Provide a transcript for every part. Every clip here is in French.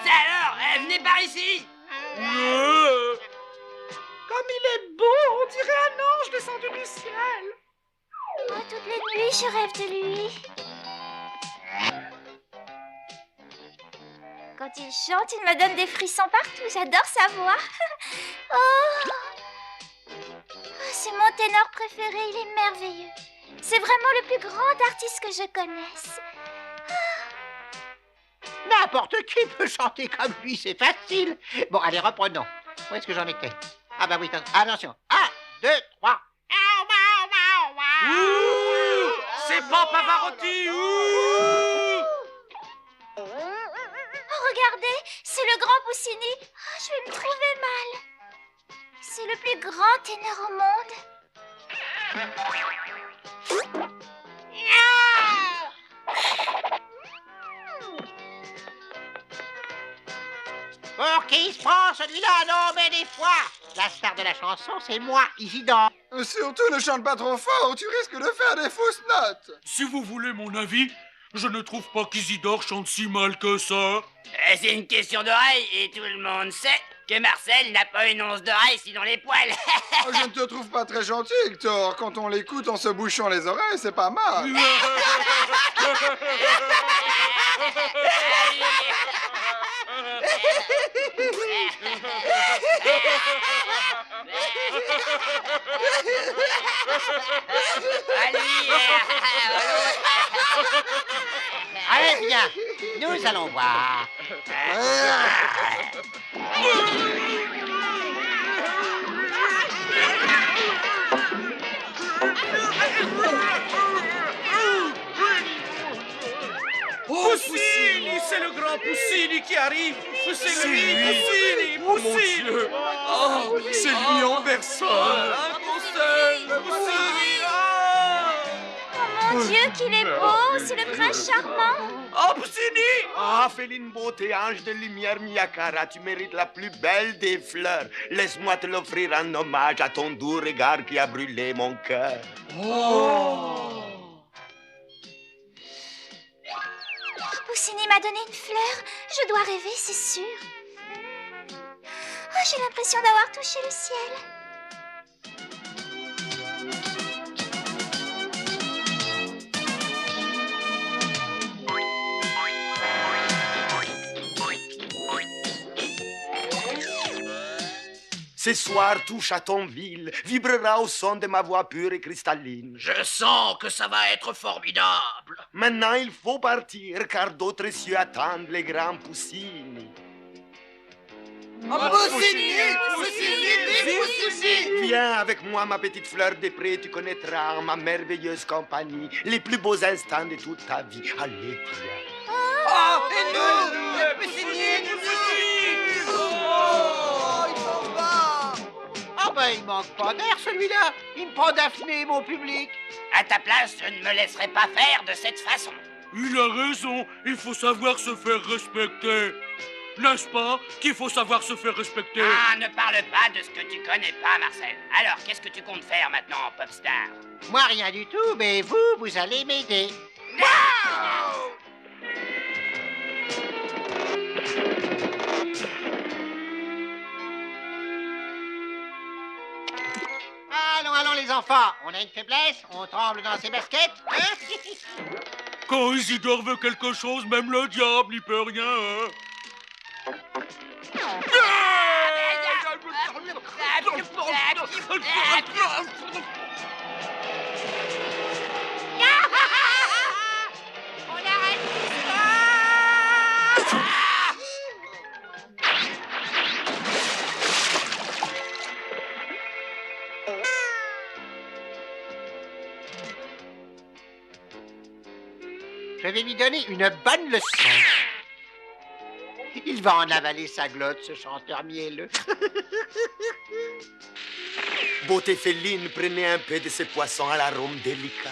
Ça alors, venez par ici. Comme il est beau, on dirait un ange descendu du ciel. Oh, toutes les nuits, je rêve de lui. Quand il chante, il me donne des frissons partout. J'adore sa voix. Oh, c'est mon ténor préféré, il est merveilleux. C'est vraiment le plus grand artiste que je connaisse. N'importe qui peut chanter comme lui, c'est facile. Bon, allez, reprenons. Où est-ce que j'en étais? Ah bah oui, attention. 1, 2, 3. C'est pas Pavarotti. Oh, regardez, c'est le grand Poussini. Oh, je vais me trouver mal. C'est le plus grand ténor au monde. Pour qui se prend celui-là? Non, mais des fois. La star de la chanson, c'est moi, Isidore. Surtout ne chante pas trop fort, tu risques de faire des fausses notes. Si vous voulez mon avis, je ne trouve pas qu'Isidore chante si mal que ça. C'est une question d'oreille et tout le monde sait que Marcel n'a pas une once d'oreille sinon les poils. Je ne te trouve pas très gentil, Hector. Quand on l'écoute en se bouchant les oreilles, c'est pas mal. Allez, bien, nous allons voir. Poussini, c'est le grand Poussini qui arrive. C'est lui, Poussini, Mon Dieu. Oh, c'est lui en personne. Oh mon Dieu, qu'il est beau, c'est le prince charmant. Oh, Poussini! Ah, féline beauté, ange de lumière, Miyakara, tu mérites la plus belle des fleurs. Laisse-moi te l'offrir en hommage à ton doux regard qui a brûlé mon cœur. Poussini m'a donné une fleur. Je dois rêver, c'est sûr. Oh, j'ai l'impression d'avoir touché le ciel. Ce soir, tout Châteauville vibrera au son de ma voix pure et cristalline. Je sens que ça va être formidable. Maintenant, il faut partir, car d'autres cieux attendent les grands Poussini. Viens avec moi, ma petite fleur des prés, tu connaîtras en ma merveilleuse compagnie les plus beaux instants de toute ta vie. Allez, viens. Ah ben, il manque pas d'air, celui-là. Il me prend Daphné, mon public. À ta place, je ne me laisserai pas faire de cette façon. Il a raison, il faut savoir se faire respecter. N'est-ce pas qu'il faut savoir se faire respecter? Ah, ne parle pas de ce que tu connais pas, Marcel. Alors, qu'est-ce que tu comptes faire maintenant, Popstar? Moi, rien du tout, mais vous allez m'aider. Allons, les enfants. On a une faiblesse, on tremble dans ses baskets. Hein? Quand Isidore veut quelque chose, même le diable n'y peut rien, hein. On arrête Je vais lui donner une bonne leçon. Il va en avaler sa glotte, ce chanteur mielleux. Beauté féline, prenez un peu de ces poissons à l'arôme délicat.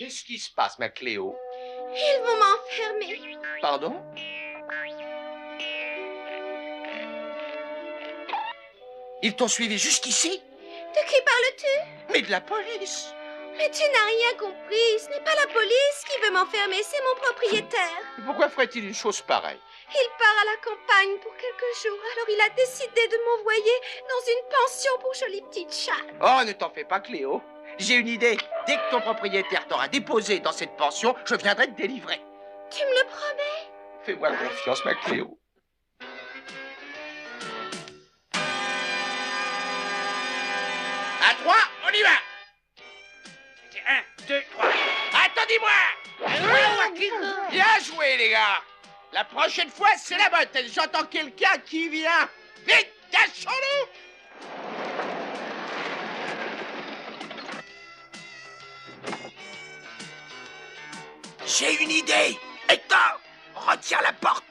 Qu'est-ce qui se passe, ma Cléo? Ils vont m'enfermer. Pardon? Ils t'ont suivi jusqu'ici? De qui parles-tu? Mais de la police! Mais tu n'as rien compris. Ce n'est pas la police qui veut m'enfermer, c'est mon propriétaire. Pourquoi ferait-il une chose pareille? Il part à la campagne pour quelques jours, alors il a décidé de m'envoyer dans une pension pour jolies petites chattes. Oh, ne t'en fais pas, Cléo. J'ai une idée. Dès que ton propriétaire t'aura déposé dans cette pension, je viendrai te délivrer. Tu me le promets? Fais-moi confiance, ma Cléo. À 3, on y va! 1, 2, 3. Attendez-moi! Bien joué, les gars! La prochaine fois, c'est la bonne. J'entends quelqu'un qui vient. Vite, cachons-nous! J'ai une idée. Hector, retire la porte.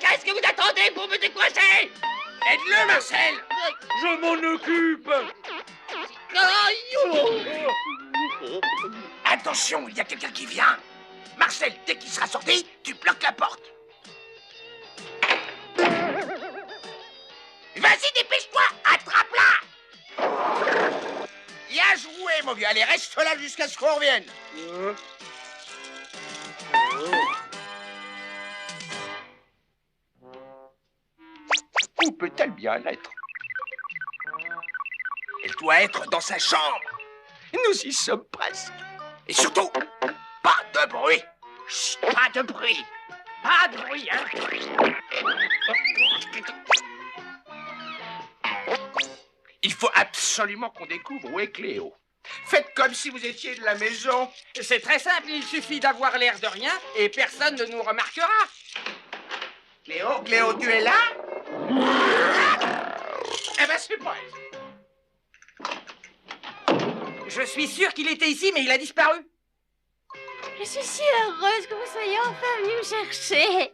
Qu'est-ce que vous attendez pour me décoincer? Aide-le, Marcel. Je m'en occupe. Attention, il y a quelqu'un qui vient. Marcel, dès qu'il sera sorti, tu bloques la porte. Vas-y, dépêche-toi, attrape-la. Bien joué, mon vieux. Allez, reste là jusqu'à ce qu'on revienne. Où peut-elle bien être? Elle doit être dans sa chambre. Nous y sommes presque. Et surtout, pas de bruit. Chut, pas de bruit. Pas de bruit, hein. Il faut absolument qu'on découvre où est Cléo. Faites comme si vous étiez de la maison. C'est très simple, il suffit d'avoir l'air de rien et personne ne nous remarquera. Cléo, Cléo, tu es là? Eh ben, c'est pas elle. Je suis sûr qu'il était ici, mais il a disparu. Je suis si heureuse que vous soyez enfin venu me chercher.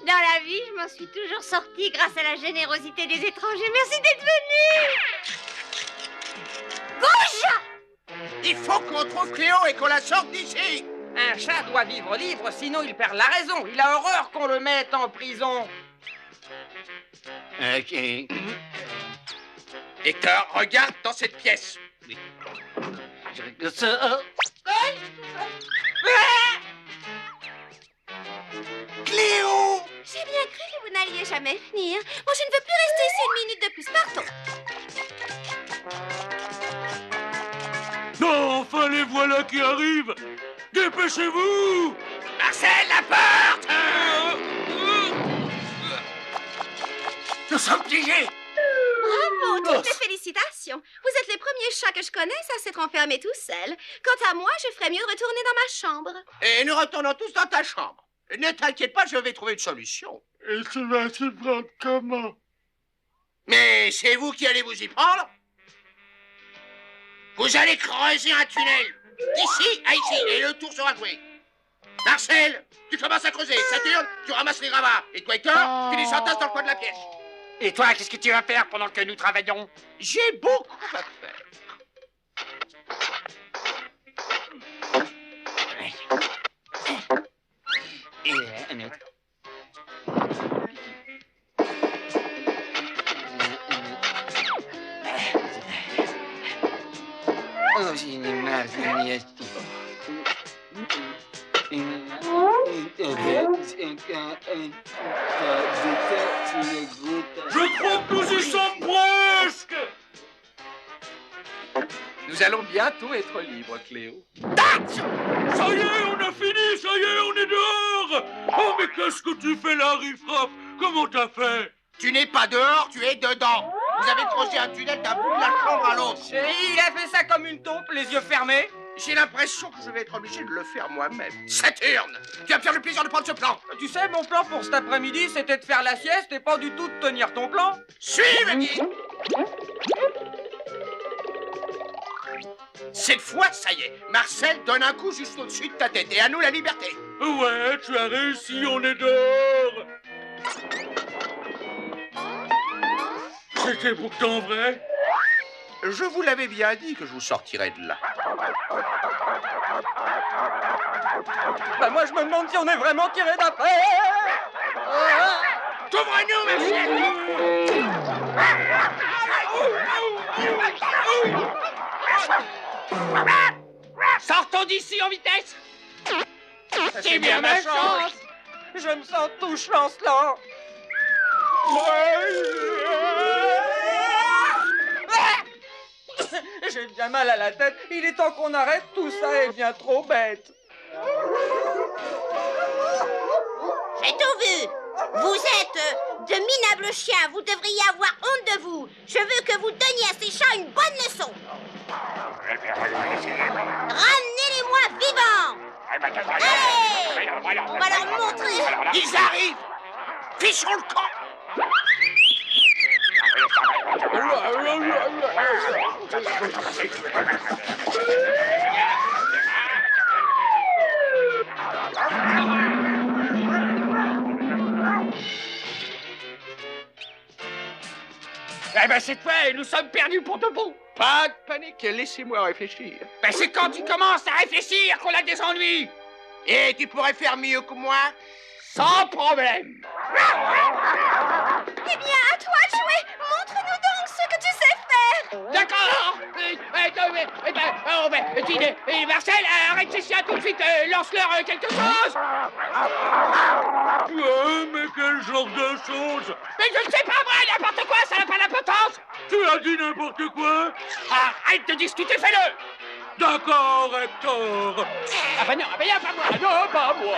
Dans la vie, je m'en suis toujours sortie grâce à la générosité des étrangers. Merci d'être venu. Bouge! Il faut qu'on trouve Cléo et qu'on la sorte d'ici. Un chat doit vivre libre, sinon il perd la raison. Il a horreur qu'on le mette en prison. Ok. Hector, regarde dans cette pièce. Je regarde ça. Cléo! J'ai bien cru que vous n'alliez jamais venir. Bon, je ne veux plus rester ici une minute de plus. Partons. Non, enfin les voilà qui arrivent. Dépêchez-vous. Marcel, la porte! Nous sommes piégés. Bravo, toutes mes félicitations. Vous êtes les premiers chats que je connaisse à s'être enfermés tout seuls. Quant à moi, je ferais mieux de retourner dans ma chambre. Et nous retournons tous dans ta chambre. Ne t'inquiète pas, je vais trouver une solution. Et tu vas s'y prendre comment? Mais c'est vous qui allez vous y prendre? Vous allez creuser un tunnel d'ici à ici et le tour sera joué. Marcel, tu commences à creuser. Saturne, tu ramasses les gravats. Et toi, Hector, tu les entasses dans le coin de la pièce. Et toi, qu'est-ce que tu vas faire pendant que nous travaillons? J'ai beaucoup à faire. Et un autre. Oh, j'ai une mal, Je crois que nous y sommes presque. Nous allons bientôt être libres, Cléo. Ça y est, on a fini, ça y est, on est dehors. Oh, mais qu'est-ce que tu fais là, Riffraff? Comment t'as fait? Tu n'es pas dehors, tu es dedans. Vous avez creusé un tunnel d'un bout de la chambre à l'autre. Et il a fait ça comme une taupe, les yeux fermés. J'ai l'impression que je vais être obligé de le faire moi-même. Saturne, tu vas me faire le plaisir de prendre ce plan. Tu sais, mon plan pour cet après-midi, c'était de faire la sieste et pas du tout de tenir ton plan. Suivez. Cette fois, ça y est, Marcel donne un coup juste au-dessus de ta tête et à nous la liberté. Ouais, tu as réussi, on est dehors. C'est pourtant vrai. Je vous l'avais bien dit que je vous sortirais de là. Bah moi je me demande si on est vraiment tiré d'affaire. Couvre-nous, Marcel! Sortons d'ici en vitesse. C'est bien ma chance. Je me sens tout chancelant. J'ai bien mal à la tête. Il est temps qu'on arrête. Tout ça est bien trop bête. J'ai tout vu. Vous êtes de minables chiens. Vous devriez avoir honte de vous. Je veux que vous donniez à ces chats une bonne leçon. Ramenez-les-moi vivants. Allez, on va leur montrer. Ils arrivent! Fichons le camp! Eh ben cette fois, nous sommes perdus pour de bon. Pas de panique, laissez-moi réfléchir. Ben c'est quand tu commences à réfléchir qu'on a des ennuis. Et tu pourrais faire mieux que moi? Sans problème. Eh bien, à toi de jouer. Montre-nous donc ce que tu sais faire. D'accord. Marcel, arrête ces chiens tout de suite. Lance-leur quelque chose. Ouais, mais quel genre de chose? Mais je ne sais pas, moi, n'importe quoi, ça n'a pas d'importance. Tu as dit n'importe quoi? Arrête de discuter, fais-le. D'accord, Hector. Ah bah non, pas moi. Non, pas moi.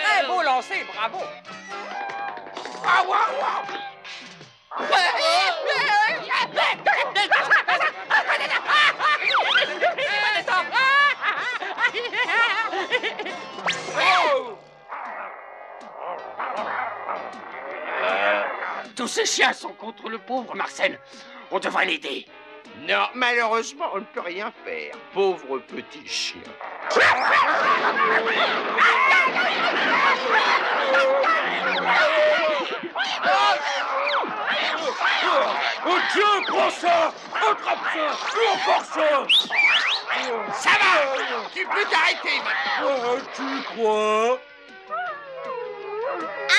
Très beau lancer, bravo. Tous ces chiens sont contre le pauvre Marcel. On devrait l'aider. Non, malheureusement, on ne peut rien faire. Pauvre petit chien. Oh tiens, prends ça! Attrape ça! Et encore ça! Ça va! Tu peux t'arrêter maintenant! Tu crois?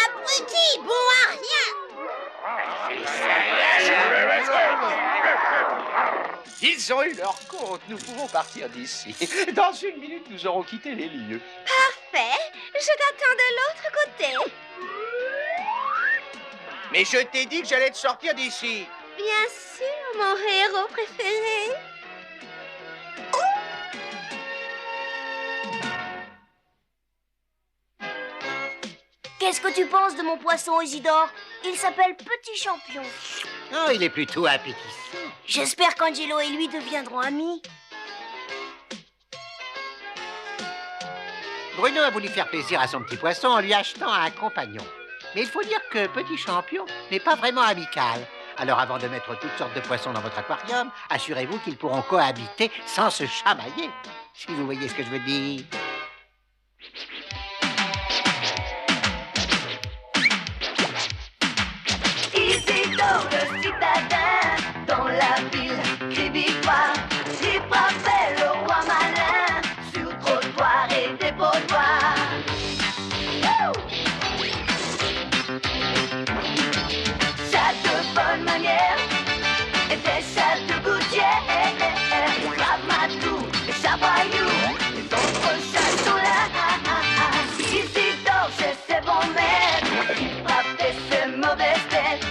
Abruti, bon à rien. Ils ont eu leur compte. Nous pouvons partir d'ici. Dans une minute, nous aurons quitté les lieux. Parfait. Je t'attends de l'autre côté. Mais je t'ai dit que j'allais te sortir d'ici. Bien sûr, mon héros préféré. Qu'est-ce que tu penses de mon poisson, Isidore? Il s'appelle Petit Champion. Oh, il est plutôt appétissant. J'espère qu'Angelo et lui deviendront amis. Bruno a voulu faire plaisir à son petit poisson en lui achetant un compagnon. Mais il faut dire que Petit Champion n'est pas vraiment amical. Alors avant de mettre toutes sortes de poissons dans votre aquarium, assurez-vous qu'ils pourront cohabiter sans se chamailler. Si vous voyez ce que je veux dire. Isidore le citadin, dans la ville, crie victoire. Il frappait le roi malin, sur trottoir et dépotoir. Chat de bonne manière, et des chats de gouttière. Ramatou, les chapaillous, les autres chats sont là. Isidore chez ses bons maîtres, il frappait ses mauvaises têtes.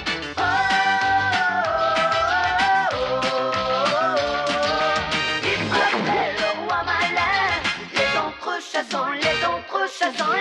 Les autres chassons